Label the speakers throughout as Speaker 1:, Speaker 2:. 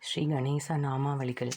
Speaker 1: ஸ்ரீ கணேச நாமாவளிகள்.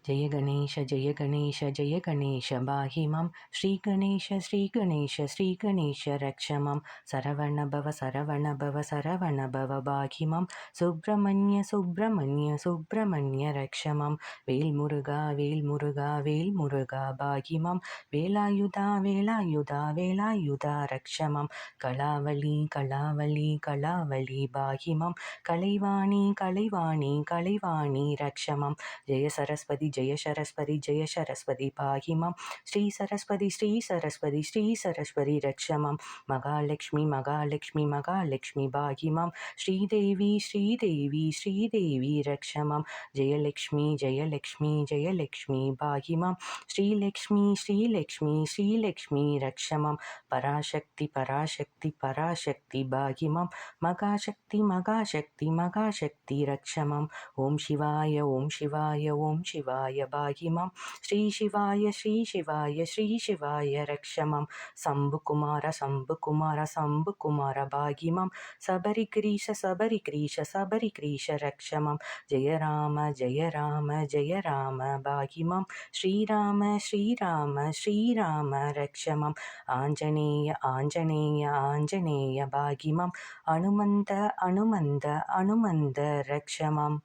Speaker 1: ஜெய கணேஷ ஜெய கணேஷ ஜெய கணேஷ பாஹிமாம் ஸ்ரீ கணேஷ ஸ்ரீ கணேஷ ஸ்ரீ கணேஷ ரக்ஷமாம் சரவண பவ சரவண பவ சரவண பவ பாஹிமாம் சுப்பிரமணிய சுப்பிரமணிய சுப்பிரமணிய ரக்ஷமாம் வேல்முருகா வேல்முருகா வேல்முருகா பாஹிமாம் வேலாயுதா வேலாயுதா வேலாயுதா ரக்ஷமாம் கலாவலி கலாவலி கலாவலி பாஹிமாம் கலைவாணி கலைவாணி கலைவாணி ரக்ஷமாம் ஜெய சரஸ்வதி ஜெய சரஸ்வதி ஜெய சரஸ்வதி பாஹிமாம் ஸ்ரீ சரஸ்வதி ஸ்ரீ சரஸ்வதி ஸ்ரீ சரஸ்வதி ரக்ஷமாம் மகாலட்சுமி மகாலட்சுமி மகாலட்சுமி பாஹிமாம் ஸ்ரீதேவி ஸ்ரீதேவி ஸ்ரீதேவி ரக்ஷமாம் ஜெயலக்ஷ்மி ஜெயலக்ஷ்மி ஜெயலக்ஷ்மி பாஹிமாம் ஸ்ரீலக்ஷ்மி ஸ்ரீலக்ஷ்மி ஸ்ரீலக்ஷ்மி ரக்ஷமாம் பராசக்தி பராசக்தி பராசக்தி பாஹிமாம் மகாசக்தி மகாசக்தி மகாசக்தி ரக்ஷமாம் ஓம் சிவாய ஓம் சிவாய ஓம் சிவாய பாஹிமாம் ஸ்ரீ சிவாய ஸ்ரீ சிவாய ஸ்ரீ சிவாய ரக்ஷமாம் சம்புகுமார சம்புகுமார சம்புகுமார பாஹிமாம் சபரி கிரீஷ சபரி கிரீஷ சபரி கிரீஷ ரக்ஷமாம் ஜெய ராம ஜெய ராம ஜெய ராம பாஹிமாம் ஸ்ரீராம ஸ்ரீராம ஸ்ரீராம ரக்ஷமாம் ஆஞ்சநேய ஆஞ்சநேய ஆஞ்சநேய பாஹிமாம் அனுமந்த அனுமந்த அனுமந்த ரக்ஷமாம்.